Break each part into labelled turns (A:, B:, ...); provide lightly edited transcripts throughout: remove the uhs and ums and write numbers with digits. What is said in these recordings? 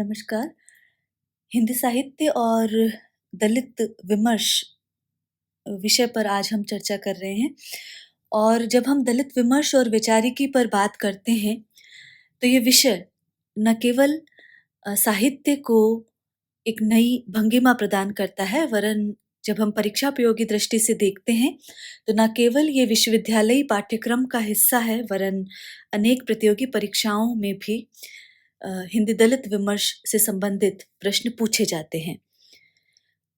A: नमस्कार। हिंदी साहित्य और दलित विमर्श विषय पर आज हम चर्चा कर रहे हैं और जब हम दलित विमर्श और वैचारिकी पर बात करते हैं, तो ये विषय न केवल साहित्य को एक नई भंगिमा प्रदान करता है, वरन जब हम परीक्षा उपयोगी दृष्टि से देखते हैं, तो न केवल ये विश्वविद्यालयी पाठ्यक्रम का हिस्सा है, वरन अनेक प्रतियोगी परीक्षाओं में भी हिंदी दलित विमर्श से संबंधित प्रश्न पूछे जाते हैं।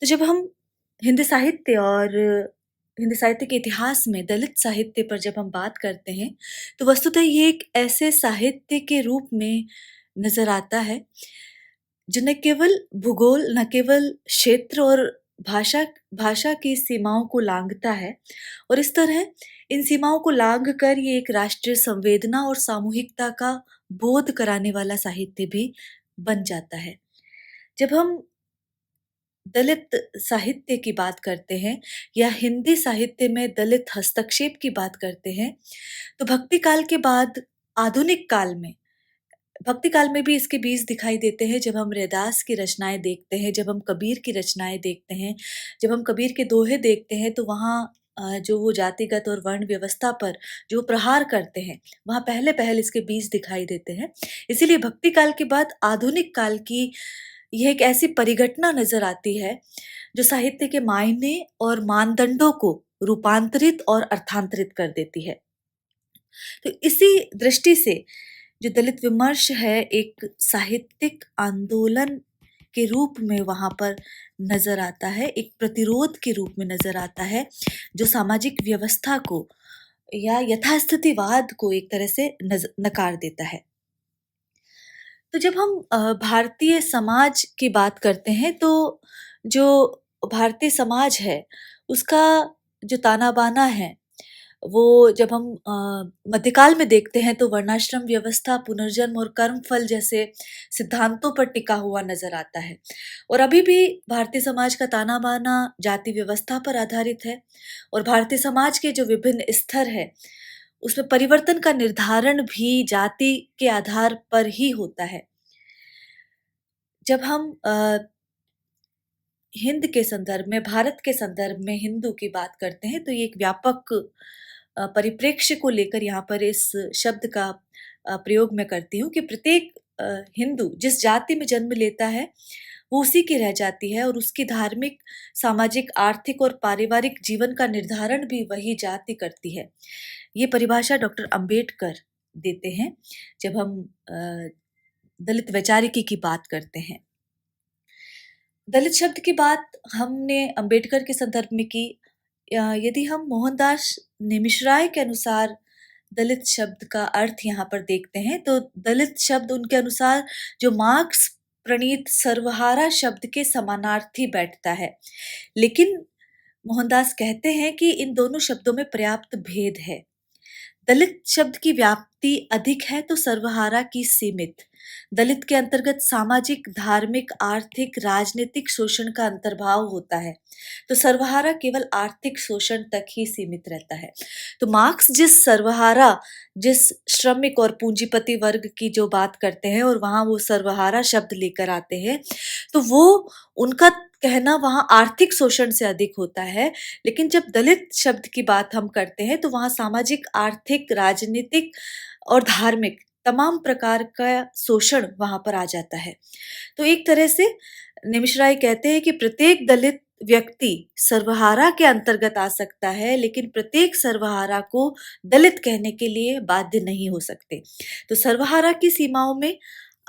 A: तो जब हम हिंदी साहित्य और हिंदी साहित्य के इतिहास में दलित साहित्य पर जब हम बात करते हैं, तो वस्तुतः ये एक ऐसे साहित्य के रूप में नज़र आता है, जो न केवल भूगोल, न केवल क्षेत्र और भाषा भाषा की सीमाओं को लांघता है और इस तरह इन सीमाओं को लांघ कर ये एक राष्ट्रीय संवेदना और सामूहिकता का बोध कराने वाला साहित्य भी बन जाता है। जब हम दलित साहित्य की बात करते हैं या हिंदी साहित्य में दलित हस्तक्षेप की बात करते हैं, तो भक्ति काल के बाद आधुनिक काल में भक्ति काल में भी इसके बीज दिखाई देते हैं। जब हम रैदास की रचनाएँ देखते हैं, जब हम कबीर की रचनाएँ देखते हैं, जब हम कबीर के दोहे देखते हैं, तो वहाँ जो वो जातिगत और वर्ण व्यवस्था पर जो प्रहार करते हैं, वहाँ पहले-पहल इसके बीज दिखाई देते हैं। इसीलिए भक्ति काल के बाद आधुनिक काल की यह एक ऐसी परिघटना नज़र आती है, जो साहित्य के मायने और मानदंडों को रूपांतरित और अर्थांतरित कर देती है। तो इसी दृष्टि से जो दलित विमर्श है, एक साहित्यिक आंदोलन के रूप में वहाँ पर नज़र आता है, एक प्रतिरोध के रूप में नज़र आता है, जो सामाजिक व्यवस्था को या यथास्थितिवाद को एक तरह से नकार देता है। तो जब हम भारतीय समाज की बात करते हैं, तो जो भारतीय समाज है, उसका जो ताना-बाना है, वो जब हम मध्यकाल में देखते हैं, तो वर्णाश्रम व्यवस्था, पुनर्जन्म और कर्मफल जैसे सिद्धांतों पर टिका हुआ नज़र आता है। और अभी भी भारतीय समाज का ताना-बाना जाति व्यवस्था पर आधारित है और भारतीय समाज के जो विभिन्न स्तर हैं, उसमें परिवर्तन का निर्धारण भी जाति के आधार पर ही होता है। जब हम हिंद के संदर्भ में, भारत के संदर्भ में हिंदू की बात करते हैं, तो ये एक व्यापक परिप्रेक्ष्य को लेकर यहाँ पर इस शब्द का प्रयोग मैं करती हूँ कि प्रत्येक हिंदू जिस जाति में जन्म लेता है, वो उसी की रह जाती है और उसकी धार्मिक, सामाजिक, आर्थिक और पारिवारिक जीवन का निर्धारण भी वही जाति करती है। ये परिभाषा डॉक्टर अंबेडकर देते हैं, जब हम दलित वैचारिकी की बात करते हैं। दलित शब्द की बात हमने अंबेडकर के संदर्भ में की। यदि हम मोहनदास निमिषराय के अनुसार दलित शब्द का अर्थ यहाँ पर देखते हैं, तो दलित शब्द उनके अनुसार जो मार्क्स प्रणीत सर्वहारा शब्द के समानार्थी बैठता है। लेकिन मोहनदास कहते हैं कि इन दोनों शब्दों में पर्याप्त भेद है। दलित शब्द की व्याप्ति अधिक है तो सर्वहारा की सीमित। दलित के अंतर्गत सामाजिक, धार्मिक, आर्थिक, राजनीतिक शोषण का अंतर्भाव होता है, तो सर्वहारा केवल आर्थिक शोषण तक ही सीमित रहता है। तो मार्क्स जिस श्रमिक और पूंजीपति वर्ग की जो बात करते हैं और वहाँ वो सर्वहारा शब्द लेकर आते हैं, तो वो उनका कहना वहाँ आर्थिक शोषण से अधिक होता है। लेकिन जब दलित शब्द की बात हम करते हैं, तो वहाँ सामाजिक, आर्थिक, राजनीतिक और धार्मिक तमाम प्रकार का शोषण वहाँ पर आ जाता है। तो एक तरह से निमिष राय कहते हैं कि प्रत्येक दलित व्यक्ति सर्वहारा के अंतर्गत आ सकता है, लेकिन प्रत्येक सर्वहारा को दलित कहने के लिए बाध्य नहीं हो सकते। तो सर्वहारा की सीमाओं में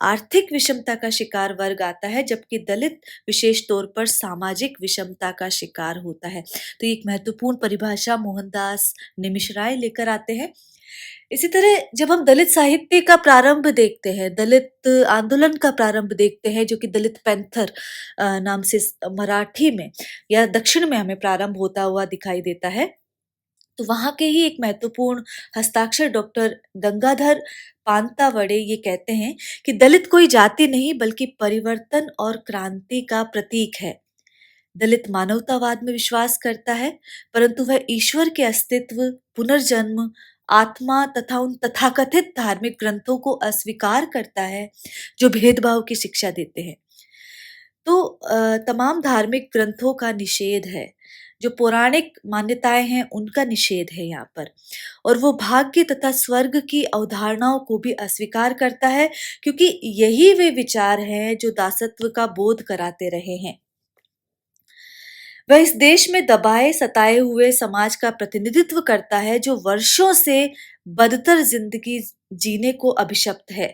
A: आर्थिक विषमता का शिकार वर्ग आता है, जबकि दलित विशेष तौर पर सामाजिक विषमता का शिकार होता है। तो एक महत्वपूर्ण परिभाषा मोहनदास निमिषराय लेकर आते हैं। इसी तरह जब हम दलित साहित्य का प्रारंभ देखते हैं, दलित आंदोलन का प्रारंभ देखते हैं, जो कि दलित पैंथर नाम से मराठी में या दक्षिण में हमें प्रारंभ होता हुआ दिखाई देता है, तो वहाँ के ही एक महत्वपूर्ण हस्ताक्षर डॉक्टर गंगाधर पांतावड़े ये कहते हैं कि दलित कोई जाति नहीं बल्कि परिवर्तन और क्रांति का प्रतीक है। दलित मानवतावाद में विश्वास करता है, परंतु वह ईश्वर के अस्तित्व, पुनर्जन्म, आत्मा तथा उन तथाकथित धार्मिक ग्रंथों को अस्वीकार करता है, जो भेदभाव की शिक्षा देते हैं। तो तमाम धार्मिक ग्रंथों का निषेध है, जो पौराणिक मान्यताएँ हैं, उनका निषेध है यहाँ पर। और वो भाग्य तथा स्वर्ग की अवधारणाओं को भी अस्वीकार करता है, क्योंकि यही वे विचार हैं, जो दासत्व का बोध कराते रहे हैं। वह इस देश में दबाए, सताए हुए समाज का प्रतिनिधित्व करता है, जो वर्षों से बदतर ज़िंदगी जीने को अभिशप्त है।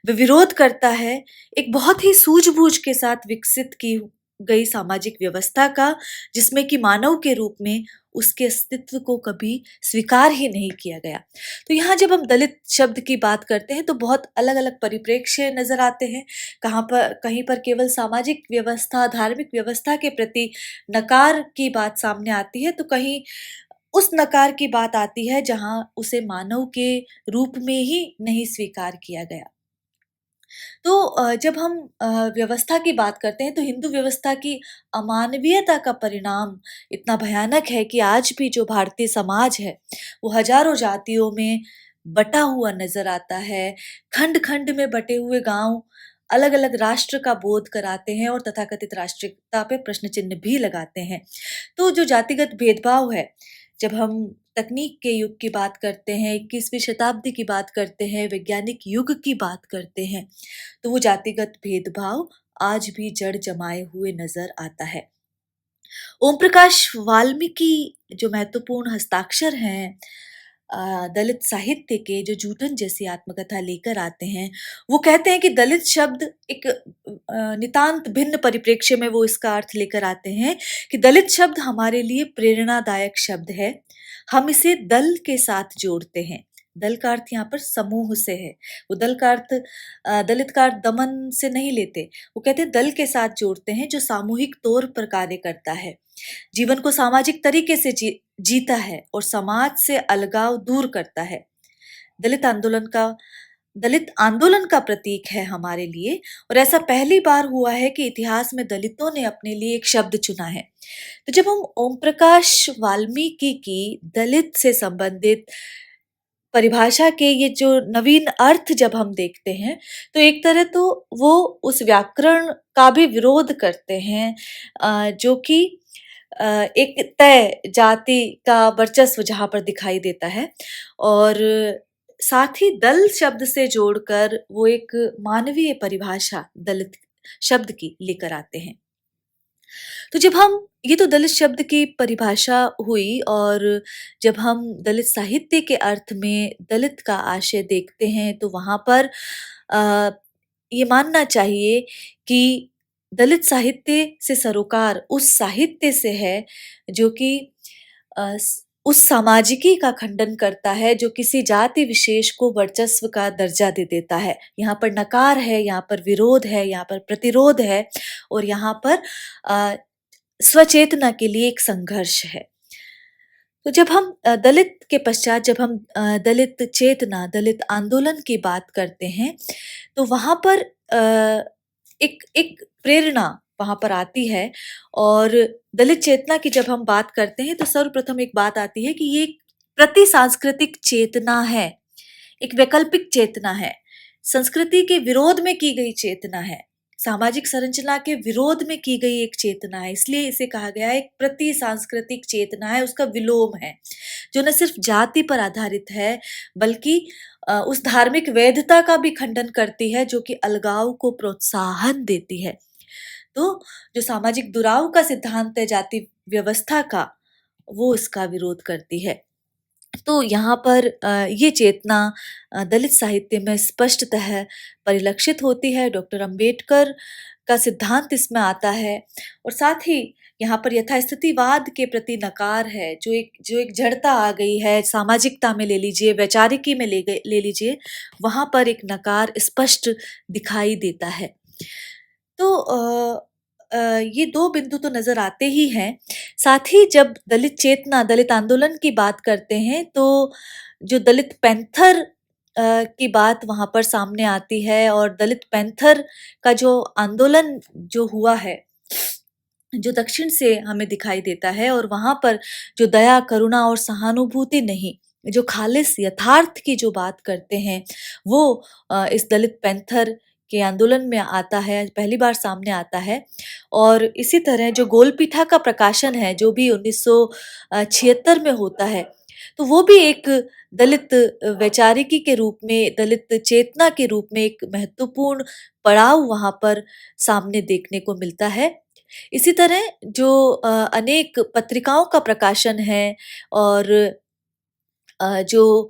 A: वह विरोध करता है एक बहुत ही सूझबूझ के साथ विकसित की गई सामाजिक व्यवस्था का, जिसमें कि मानव के रूप में उसके अस्तित्व को कभी स्वीकार ही नहीं किया गया। तो यहाँ जब हम दलित शब्द की बात करते हैं, तो बहुत अलग-अलग परिप्रेक्ष्य नज़र आते हैं। कहीं पर केवल सामाजिक व्यवस्था, धार्मिक व्यवस्था के प्रति नकार की बात सामने आती है, तो कहीं उस नकार की बात आती है, जहाँ उसे मानव के रूप में ही नहीं स्वीकार किया गया। तो जब हम व्यवस्था की बात करते हैं, तो हिंदू व्यवस्था की अमानवीयता का परिणाम इतना भयानक है कि आज भी जो भारतीय समाज है, वो हजारों जातियों में बटा हुआ नजर आता है। खंड-खंड में बटे हुए गांव अलग-अलग राष्ट्र का बोध कराते हैं और तथाकथित राष्ट्रीयता पे प्रश्न चिन्ह भी लगाते हैं। तो जो जातिगत भेदभाव है, जब हम तकनीक के युग की बात करते हैं, 21वीं शताब्दी की बात करते हैं, वैज्ञानिक युग की बात करते हैं, तो वो जातिगत भेदभाव आज भी जड़ जमाए हुए नजर आता है। ओम प्रकाश वाल्मीकि जो महत्वपूर्ण हस्ताक्षर हैं दलित साहित्य के, जो जूठन जैसी आत्मकथा लेकर आते हैं, वो कहते हैं कि दलित शब्द एक नितांत भिन्न परिप्रेक्ष्य में वो इसका अर्थ लेकर आते हैं कि दलित शब्द हमारे लिए प्रेरणादायक शब्द है। हम इसे दल के साथ जोड़ते हैं। दल का अर्थ यहाँ पर समूह से है। वो दल का अर्थ दलित का अर्थ दमन से नहीं लेते। वो कहते हैं दल के साथ जोड़ते हैं, जो सामूहिक तौर पर कार्य करता है, जीवन को सामाजिक तरीके से जीता है और समाज से अलगाव दूर करता है। दलित आंदोलन का दलित आंदोलन का प्रतीक है हमारे लिए, और ऐसा पहली बार हुआ है कि इतिहास में दलितों ने अपने लिए एक शब्द चुना है। तो जब हम ओम प्रकाश वाल्मीकि की दलित से संबंधित परिभाषा के ये जो नवीन अर्थ जब हम देखते हैं, तो एक तरह तो वो उस व्याकरण का भी विरोध करते हैं, जो कि एक तय जाति का वर्चस्व जहाँ पर दिखाई देता है, और साथ ही दल शब्द से जोड़कर वो एक मानवीय परिभाषा दलित शब्द की लेकर आते हैं। तो जब हम ये तो दलित शब्द की परिभाषा हुई, और जब हम दलित साहित्य के अर्थ में दलित का आशय देखते हैं, तो वहाँ पर अ, ये मानना चाहिए कि दलित साहित्य से सरोकार उस साहित्य से है, जो कि उस सामाजिकी का खंडन करता है, जो किसी जाति विशेष को वर्चस्व का दर्जा दे देता है। यहाँ पर नकार है, यहाँ पर विरोध है, यहाँ पर प्रतिरोध है, और यहाँ पर अ, स्वचेतना के लिए एक संघर्ष है। तो जब हम दलित के पश्चात जब हम दलित चेतना, दलित आंदोलन की बात करते हैं, तो वहाँ पर एक एक प्रेरणा वहाँ पर आती है, और दलित चेतना की जब हम बात करते हैं, तो सर्वप्रथम एक बात आती है कि ये एक प्रति सांस्कृतिक चेतना है, एक वैकल्पिक चेतना है, संस्कृति के विरोध में की गई चेतना है, सामाजिक संरचना के विरोध में की गई एक चेतना है। इसलिए इसे कहा गया है एक प्रति सांस्कृतिक चेतना है, उसका विलोम है, जो न सिर्फ जाति पर आधारित है, बल्कि उस धार्मिक वैधता का भी खंडन करती है, जो कि अलगाव को प्रोत्साहन देती है। तो जो सामाजिक दुराव का सिद्धांत है जाति व्यवस्था का, वो इसका विरोध करती है। तो यहाँ पर ये चेतना दलित साहित्य में स्पष्टतः परिलक्षित होती है। डॉक्टर अंबेडकर का सिद्धांत इसमें आता है, और साथ ही यहाँ पर यथास्थितिवाद के प्रति नकार है, जो एक जड़ता आ गई है सामाजिकता में, ले लीजिए वैचारिकी में ले लीजिए, वहाँ पर एक नकार स्पष्ट दिखाई देता है। तो ये 2 बिंदु तो नज़र आते ही हैं। साथ ही जब दलित चेतना, दलित आंदोलन की बात करते हैं, तो जो दलित पैंथर की बात वहाँ पर सामने आती है, और दलित पैंथर का जो आंदोलन जो हुआ है, जो दक्षिण से हमें दिखाई देता है और वहाँ पर जो दया, करुणा और सहानुभूति नहीं, जो खालिस यथार्थ की जो बात करते हैं, वो इस दलित पैंथर के आंदोलन में आता है, पहली बार सामने आता है। और इसी तरह जो गोलपीठा का प्रकाशन है, जो भी 1976 में होता है, तो वो भी एक दलित वैचारिकी के रूप में, दलित चेतना के रूप में एक महत्वपूर्ण पड़ाव वहाँ पर सामने देखने को मिलता है। इसी तरह जो अनेक पत्रिकाओं का प्रकाशन है और जो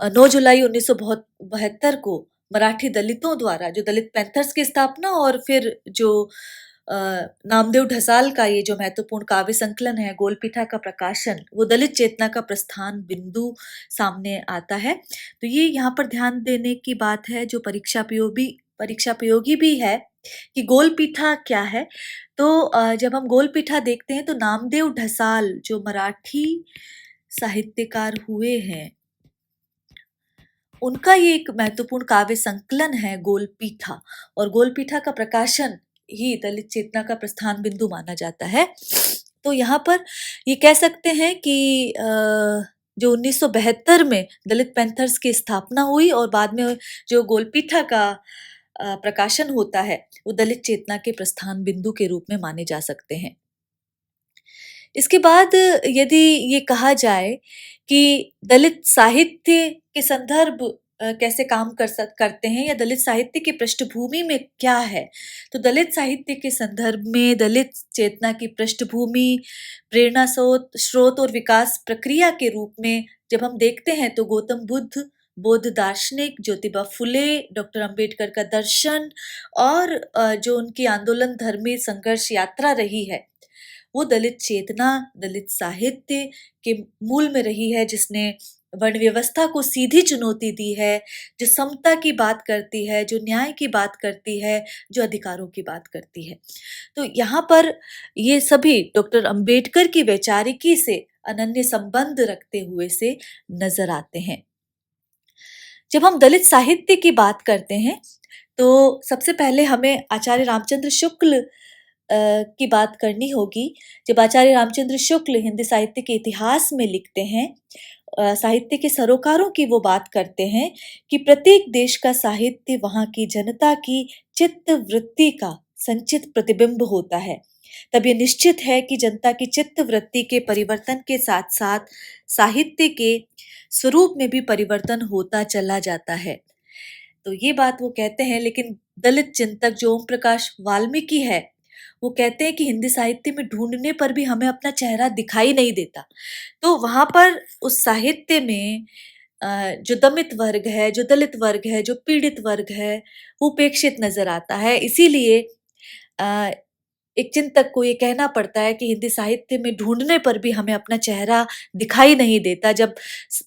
A: 9 जुलाई 1972 को मराठी दलितों द्वारा जो दलित पैंथर्स की स्थापना और फिर जो अ, नामदेव ढसाल का ये जो महत्वपूर्ण काव्य संकलन है गोलपीठा का प्रकाशन, वो दलित चेतना का प्रस्थान बिंदु सामने आता है। तो ये यहाँ पर ध्यान देने की बात है जो परीक्षा प्रयोगी भी है कि गोलपीठा क्या है। तो जब हम गोलपीठा देखते हैं तो नामदेव ढसाल जो मराठी साहित्यकार हुए हैं, उनका ये एक महत्वपूर्ण काव्य संकलन है गोलपीठा, और गोलपीठा का प्रकाशन ही दलित चेतना का प्रस्थान बिंदु माना जाता है। तो यहाँ पर ये कह सकते हैं कि जो 1972 में दलित पैंथर्स की स्थापना हुई और बाद में जो गोलपीठा का प्रकाशन होता है, वो दलित चेतना के प्रस्थान बिंदु के रूप में माने जा सकते हैं। इसके बाद यदि ये कहा जाए कि दलित साहित्य के संदर्भ कैसे काम करते हैं या दलित साहित्य की पृष्ठभूमि में क्या है, तो दलित साहित्य के संदर्भ में दलित चेतना की पृष्ठभूमि, प्रेरणा स्रोत और विकास प्रक्रिया के रूप में जब हम देखते हैं तो गौतम बुद्ध, बौद्ध दार्शनिक, ज्योतिबा फुले, डॉक्टर अंबेडकर का दर्शन और जो उनकी आंदोलन धर्मी संघर्ष यात्रा रही है, वो दलित चेतना, दलित साहित्य के मूल में रही है, जिसने वर्ण व्यवस्था को सीधी चुनौती दी है, जो समता की बात करती है, जो न्याय की बात करती है, जो अधिकारों की बात करती है। तो यहाँ पर ये सभी डॉक्टर अंबेडकर की वैचारिकी से अनन्य संबंध रखते हुए से नजर आते हैं। जब हम दलित साहित्य की बात करते हैं, तो सबसे पहले हमें आचार्य रामचंद्र शुक्ल की बात करनी होगी। जब आचार्य रामचंद्र शुक्ल हिंदी साहित्य के इतिहास में लिखते हैं, साहित्य के सरोकारों की वो बात करते हैं कि प्रत्येक देश का साहित्य वहाँ की जनता की चित्त वृत्ति का संचित प्रतिबिंब होता है। तब ये निश्चित है कि जनता की चित्त वृत्ति के परिवर्तन के साथ साथ साहित्य के स्वरूप में भी परिवर्तन होता चला जाता है। तो ये बात वो कहते हैं, लेकिन दलित चिंतक जो ओम प्रकाश वाल्मीकि है, वो कहते हैं कि हिंदी साहित्य में ढूंढने पर भी हमें अपना चेहरा दिखाई नहीं देता। तो वहां पर उस साहित्य में जो दमित वर्ग है, जो दलित वर्ग है, जो पीड़ित वर्ग है, वो उपेक्षित नजर आता है। इसीलिए अ, एक चिंतक को ये कहना पड़ता है कि हिंदी साहित्य में ढूंढने पर भी हमें अपना चेहरा दिखाई नहीं देता। जब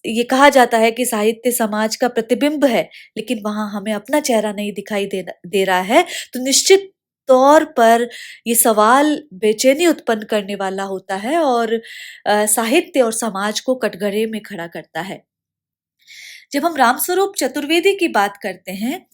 A: ये कहा जाता है कि साहित्य समाज का प्रतिबिंब है, लेकिन वहां हमें अपना चेहरा नहीं दिखाई दे रहा है, तो निश्चित तौर पर ये सवाल बेचैनी उत्पन्न करने वाला होता है और साहित्य और समाज को कटघरे में खड़ा करता है। जब हम रामस्वरूप चतुर्वेदी की बात करते हैं,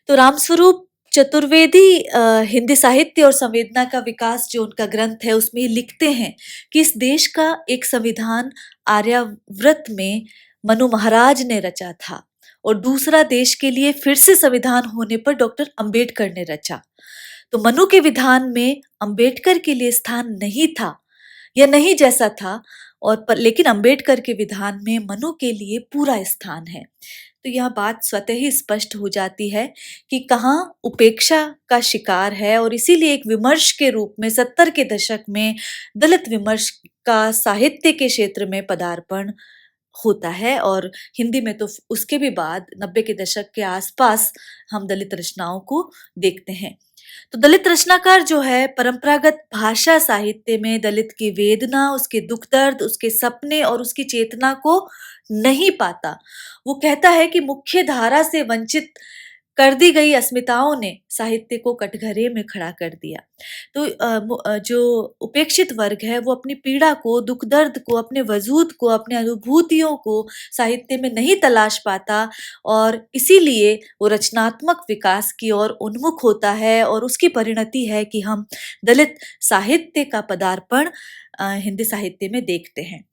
A: तो रामस्वरूप चतुर्वेदी हिंदी साहित्य और संवेदना का विकास जो उनका ग्रंथ है, उसमें लिखते हैं कि इस देश का एक संविधान आर्यावर्त में मनु महाराज ने रचा था और दूसरा देश के लिए फिर से संविधान होने पर डॉक्टर अंबेडकर ने रचा। तो मनु के विधान में अंबेडकर के लिए स्थान नहीं था या नहीं जैसा था, लेकिन अंबेडकर के विधान में मनु के लिए पूरा स्थान है। तो यह बात स्वतः ही स्पष्ट हो जाती है कि कहाँ उपेक्षा का शिकार है, और इसीलिए एक विमर्श के रूप में 70 के दशक में दलित विमर्श का साहित्य के क्षेत्र में पदार्पण होता है। और हिंदी में तो उसके भी बाद 90 के दशक के आसपास हम दलित रचनाओं को देखते हैं। तो दलित रचनाकार जो है परंपरागत भाषा साहित्य में दलित की वेदना, उसके दुख दर्द, उसके सपने और उसकी चेतना को नहीं पाता। वो कहता है कि मुख्य धारा से वंचित कर दी गई अस्मिताओं ने साहित्य को कटघरे में खड़ा कर दिया। तो जो उपेक्षित वर्ग है वो अपनी पीड़ा को, दुख दर्द को, अपने वजूद को, अपने अनुभूतियों को साहित्य में नहीं तलाश पाता और इसीलिए वो रचनात्मक विकास की ओर उन्मुख होता है और उसकी परिणति है कि हम दलित साहित्य का पदार्पण हिंदी साहित्य में देखते हैं।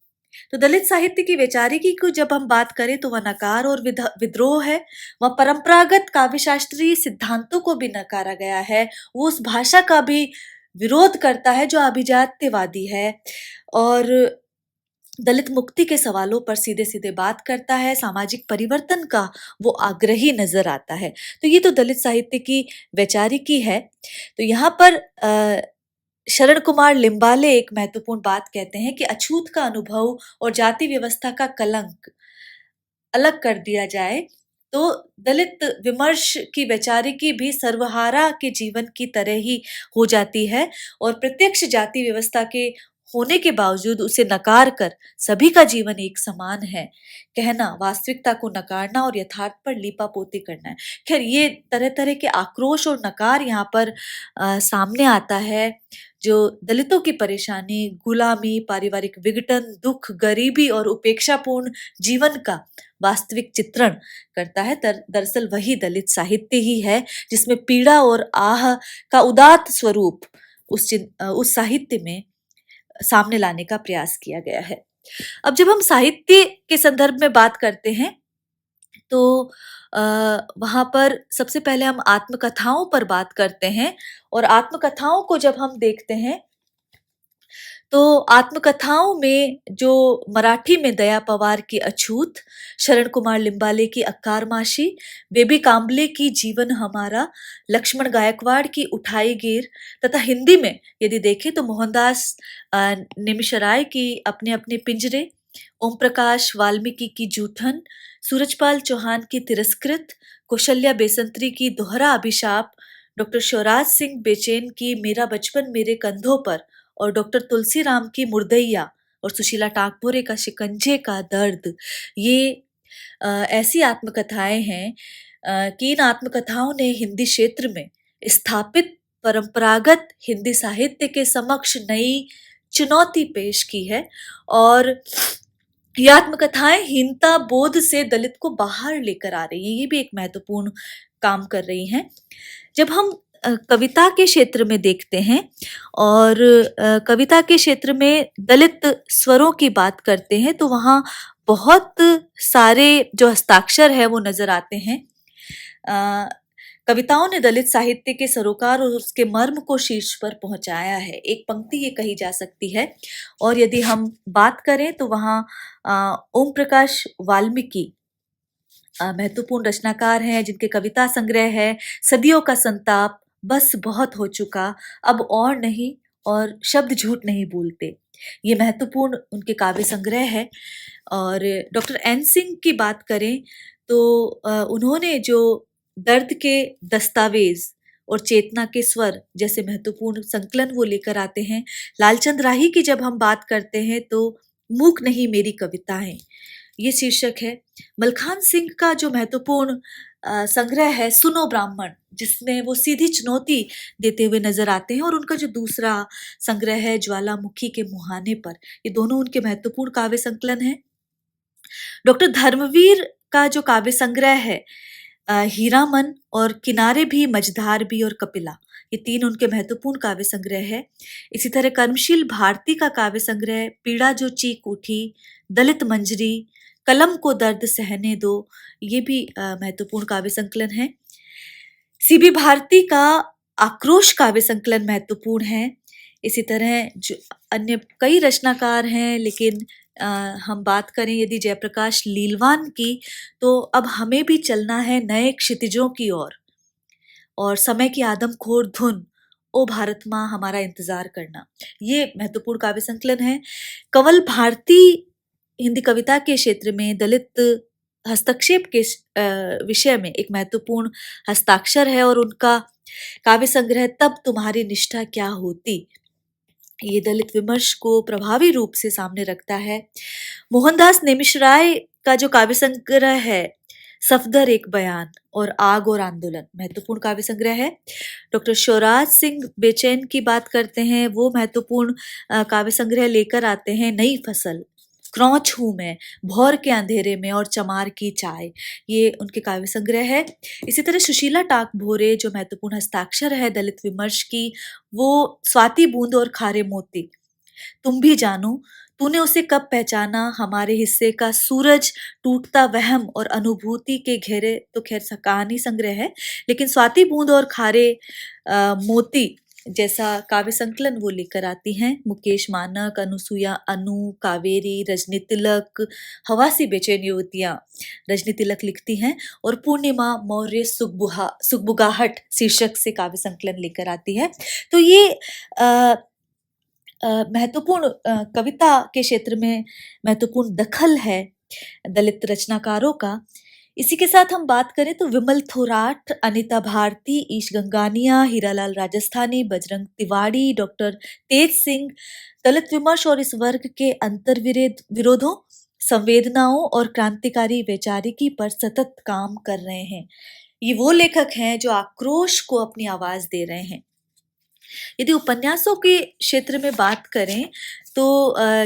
A: तो दलित साहित्य की वैचारिकी को जब हम बात करें तो वह नकार और विद्रोह है। वह परंपरागत काव्यशास्त्रीय सिद्धांतों को भी नकारा गया है। वो उस भाषा का भी विरोध करता है जो अभिजात्यवादी है और दलित मुक्ति के सवालों पर सीधे सीधे बात करता है। सामाजिक परिवर्तन का वो आग्रही नजर आता है। तो ये तो दलित साहित्य की वैचारिकी है। तो यहाँ पर शरण कुमार लिम्बाले एक महत्वपूर्ण बात कहते हैं कि अछूत का अनुभव और जाति व्यवस्था का कलंक अलग कर दिया जाए तो दलित विमर्श की वैचारिकी भी सर्वहारा के जीवन की तरह ही हो जाती है और प्रत्यक्ष जाति व्यवस्था के होने के बावजूद उसे नकार कर सभी का जीवन एक समान है कहना, वास्तविकता को नकारना और यथार्थ पर लीपापोती करना है। खैर ये तरह तरह के आक्रोश और नकार यहाँ पर सामने आता है जो दलितों की परेशानी, गुलामी, पारिवारिक विघटन, दुख, गरीबी और उपेक्षापूर्ण जीवन का वास्तविक चित्रण करता है। दरअसल वही दलित साहित्य ही है जिसमें पीड़ा और आह का उदात्त स्वरूप उस साहित्य में सामने लाने का प्रयास किया गया है। अब जब हम साहित्य के संदर्भ में बात करते हैं तो वहां पर सबसे पहले हम आत्मकथाओं पर बात करते हैं और आत्मकथाओं को जब हम देखते हैं तो आत्मकथाओं में जो मराठी में दया पवार की अछूत, शरण कुमार लिम्बाले की अक्कार माशी, बेबी काम्बले की जीवन हमारा, लक्ष्मण गायकवाड़ की उठाई गिर तथा हिंदी में यदि देखें तो मोहनदास निमिषराय की अपने अपने पिंजरे, ओम प्रकाश वाल्मीकि की जूठन, सूरजपाल चौहान की तिरस्कृत, कौशल्या बेसंतरी की दोहरा अभिशाप, डॉक्टर शिवराज सिंह बेचैन की मेरा बचपन मेरे कंधों पर और डॉक्टर तुलसीराम की मुर्दैया और सुशीला टाकभोरे का शिकंजे का दर्द, ये ऐसी आत्मकथाएं हैं कि इन आत्मकथाओं ने हिंदी क्षेत्र में स्थापित परंपरागत हिंदी साहित्य के समक्ष नई चुनौती पेश की है और ये आत्मकथाएं हीनता बोध से दलित को बाहर लेकर आ रही है। ये भी एक महत्वपूर्ण काम कर रही हैं। जब हम कविता के क्षेत्र में देखते हैं और कविता के क्षेत्र में दलित स्वरों की बात करते हैं तो वहाँ बहुत सारे जो हस्ताक्षर है वो नजर आते हैं। कविताओं ने दलित साहित्य के सरोकार और उसके मर्म को शीर्ष पर पहुंचाया है। एक पंक्ति ये कही जा सकती है और यदि हम बात करें तो वहाँ ओम प्रकाश वाल्मीकि महत्वपूर्ण रचनाकार हैं जिनके कविता संग्रह है सदियों का संताप, बस बहुत हो चुका, अब और नहीं और शब्द झूठ नहीं बोलते। ये महत्वपूर्ण उनके काव्य संग्रह है। और डॉक्टर एन सिंह की बात करें तो उन्होंने जो दर्द के दस्तावेज और चेतना के स्वर जैसे महत्वपूर्ण संकलन वो लेकर आते हैं। लालचंद राही की जब हम बात करते हैं तो मूक नहीं मेरी कविताएं, ये शीर्षक है। मलखान सिंह का जो महत्वपूर्ण संग्रह है सुनो ब्राह्मण, जिसमें वो सीधी चुनौती देते हुए नजर आते हैं और उनका जो दूसरा संग्रह है ज्वालामुखी के मुहाने पर, ये दोनों उनके महत्वपूर्ण काव्य संकलन है। डॉक्टर धर्मवीर का जो काव्य संग्रह है हीरामन और किनारे भी, मझधार भी और कपिला, ये तीन उनके महत्वपूर्ण काव्य संग्रह है। इसी तरह कर्मशील भारती का काव्य संग्रह पीड़ा जो चीख उठी, दलित मंजरी, कलम को दर्द सहने दो, ये भी महत्वपूर्ण काव्य संकलन है। सीबी भारती का आक्रोश काव्य संकलन महत्वपूर्ण है। इसी तरह जो अन्य कई रचनाकार हैं लेकिन हम बात करें यदि जयप्रकाश लीलवान की तो अब हमें भी चलना है नए क्षितिजों की ओर और समय की आदमखोर धुन, ओ भारत माँ हमारा इंतजार करना, ये महत्वपूर्ण काव्य संकलन है। कंवल भारती हिंदी कविता के क्षेत्र में दलित हस्तक्षेप के विषय में एक महत्वपूर्ण हस्ताक्षर है और उनका काव्य संग्रह तब तुम्हारी निष्ठा क्या होती, ये दलित विमर्श को प्रभावी रूप से सामने रखता है। मोहनदास नेमिषराय का जो काव्य संग्रह है सफदर एक बयान और आग और आंदोलन महत्वपूर्ण काव्य संग्रह है। डॉक्टर शिवराज सिंह बेचैन की बात करते हैं, वो महत्वपूर्ण काव्य संग्रह लेकर आते हैं नई फसल, क्रौच हूँ मैं, भौर के अंधेरे में और चमार की चाय, ये उनके काव्य संग्रह है। इसी तरह सुशीला टाक भोरे जो महत्वपूर्ण हस्ताक्षर है दलित विमर्श की, वो स्वाति बूंद और खारे मोती, तुम भी जानो, तूने उसे कब पहचाना, हमारे हिस्से का सूरज, टूटता वहम और अनुभूति के घेरे, तो खैर कहानी संग्रह है, लेकिन स्वाति बूंद और खारे मोती जैसा काव्य संकलन वो लेकर आती हैं। मुकेश मानक, अनुसुया अनु, कावेरी, रजनी तिलक, हवासी बेचैन युवतियां रजनी तिलक लिखती हैं, और पूर्णिमा मौर्य सुगबुगाहट शीर्षक से काव्य संकलन लेकर आती है। तो ये महत्वपूर्ण कविता के क्षेत्र में महत्वपूर्ण दखल है दलित रचनाकारों का। इसी के साथ हम बात करें तो विमल थोराट, अनीता भारती, ईश गंगानिया, हीरालाल राजस्थानी, बजरंग तिवाड़ी, डॉक्टर तेज सिंह दलित विमर्श और इस वर्ग के अंतर विरोधों, संवेदनाओं और क्रांतिकारी वैचारिकी पर सतत काम कर रहे हैं। ये वो लेखक हैं जो आक्रोश को अपनी आवाज दे रहे हैं। यदि उपन्यासों के क्षेत्र में बात करें तो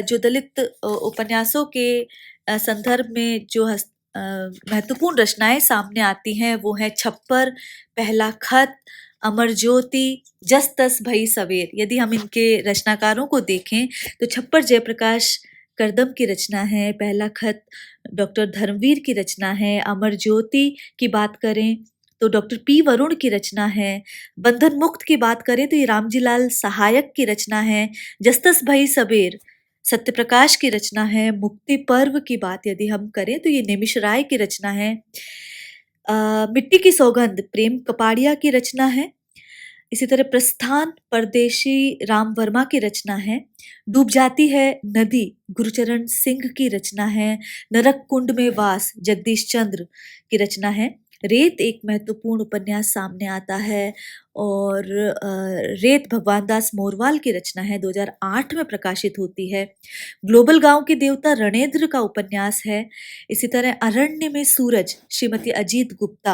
A: जो दलित उपन्यासों के संदर्भ में जो महत्वपूर्ण रचनाएं सामने आती हैं वो है छप्पर, पहला खत, अमर ज्योति, जस तस भई सवेर। यदि हम इनके रचनाकारों को देखें तो छप्पर जयप्रकाश करदम की रचना है, पहला खत डॉक्टर धर्मवीर की रचना है, अमर ज्योति की बात करें तो डॉक्टर पी वरुण की रचना है, बंधन मुक्त की बात करें तो ये रामजीलाल सहायक की रचना है, जस्तस भई सबेर सत्य प्रकाश की रचना है, मुक्ति पर्व की बात यदि हम करें तो ये निमिष राय की रचना है, मिट्टी की सौगंध प्रेम कपाड़िया की रचना है। इसी तरह प्रस्थान परदेशी राम वर्मा की रचना है, डूब जाती है नदी गुरुचरण सिंह की रचना है, नरक कुंड में वास जगदीश चंद्र की रचना है, रेत एक महत्वपूर्ण उपन्यास सामने आता है और रेत भगवान दास मोरवाल की रचना है, 2008 में प्रकाशित होती है। ग्लोबल गांव के देवता रणेंद्र का उपन्यास है। इसी तरह अरण्य में सूरज श्रीमती अजीत गुप्ता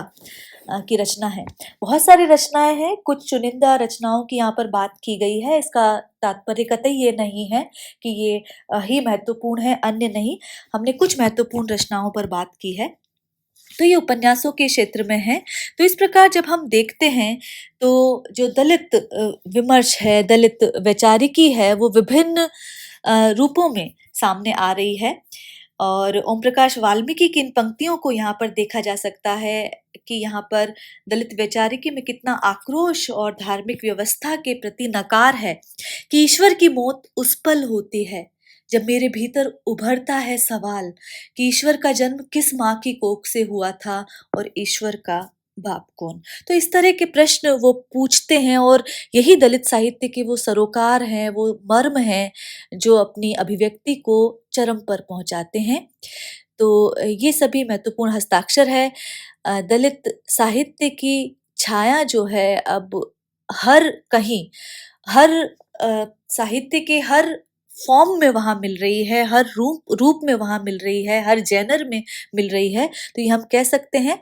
A: की रचना है। बहुत सारी रचनाएं हैं, कुछ चुनिंदा रचनाओं की यहाँ पर बात की गई है। इसका तात्पर्य कतई ये नहीं है कि ये ही महत्वपूर्ण है, अन्य नहीं। हमने कुछ महत्वपूर्ण रचनाओं पर बात की है, तो ये उपन्यासों के क्षेत्र में है। तो इस प्रकार जब हम देखते हैं तो जो दलित विमर्श है, दलित वैचारिकी है, वो विभिन्न रूपों में सामने आ रही है। और ओम प्रकाश वाल्मीकि की इन पंक्तियों को यहाँ पर देखा जा सकता है कि यहाँ पर दलित वैचारिकी में कितना आक्रोश और धार्मिक व्यवस्था के प्रति नकार है कि ईश्वर की मौत उस पल होती है जब मेरे भीतर उभरता है सवाल कि ईश्वर का जन्म किस माँ की कोख से हुआ था और ईश्वर का बाप कौन। तो इस तरह के प्रश्न वो पूछते हैं और यही दलित साहित्य के वो सरोकार हैं, वो मर्म हैं जो अपनी अभिव्यक्ति को चरम पर पहुंचाते हैं। तो ये सभी महत्वपूर्ण हस्ताक्षर है। दलित साहित्य की छाया जो है अब हर कहीं, हर साहित्य के हर फॉर्म में वहां मिल रही है, हर रूप में वहां मिल रही है, हर जेनर में मिल रही है। तो ये हम कह सकते हैं।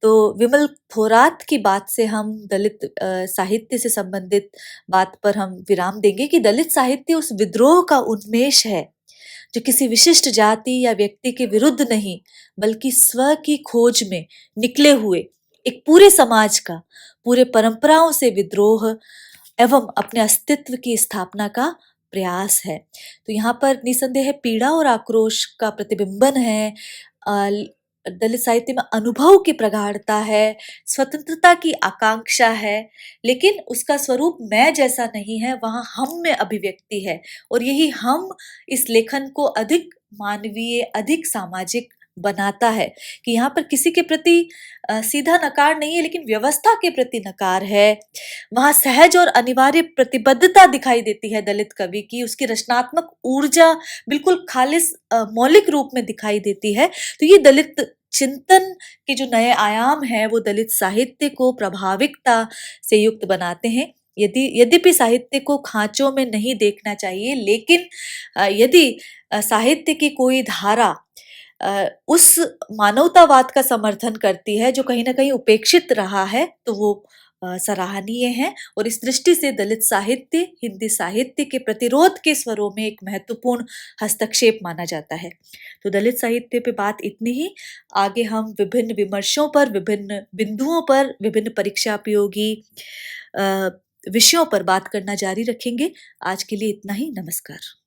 A: तो विमल थोरात की बात से हम दलित साहित्य से संबंधित बात पर हम विराम देंगे कि दलित साहित्य उस विद्रोह का उन्मेष है जो किसी विशिष्ट जाति या व्यक्ति के विरुद्ध नहीं बल्कि स्व की खोज में निकले हुए एक पूरे समाज का, पूरे परंपराओं से विद्रोह एवं अपने अस्तित्व की स्थापना का प्रयास है। तो यहाँ पर निसंदेह पीड़ा और आक्रोश का प्रतिबिंबन है। दलित साहित्य में अनुभव की प्रगाढ़ता है, स्वतंत्रता की आकांक्षा है, लेकिन उसका स्वरूप मैं जैसा नहीं है, वहाँ हम में अभिव्यक्ति है। और यही हम इस लेखन को अधिक मानवीय, अधिक सामाजिक बनाता है कि यहाँ पर किसी के प्रति सीधा नकार नहीं है, लेकिन व्यवस्था के प्रति नकार है। वहाँ सहज और अनिवार्य प्रतिबद्धता दिखाई देती है दलित कवि की, उसकी रचनात्मक ऊर्जा बिल्कुल खालिस मौलिक रूप में दिखाई देती है। तो ये दलित चिंतन के जो नए आयाम हैं वो दलित साहित्य को प्रभाविकता से युक्त बनाते हैं। यद्यपि साहित्य को खांचों में नहीं देखना चाहिए, लेकिन यदि साहित्य की कोई धारा उस मानवतावाद का समर्थन करती है जो कहीं न कहीं उपेक्षित रहा है, तो वो सराहनीय है और इस दृष्टि से दलित साहित्य, हिंदी साहित्य के प्रतिरोध के स्वरों में एक महत्वपूर्ण हस्तक्षेप माना जाता है। तो दलित साहित्य पे बात इतनी ही। आगे हम विभिन्न विमर्शों पर, विभिन्न बिंदुओं पर, विभिन्न परीक्षापयोगी अ, विषयों पर बात करना जारी रखेंगे। आज के लिए इतना ही। नमस्कार।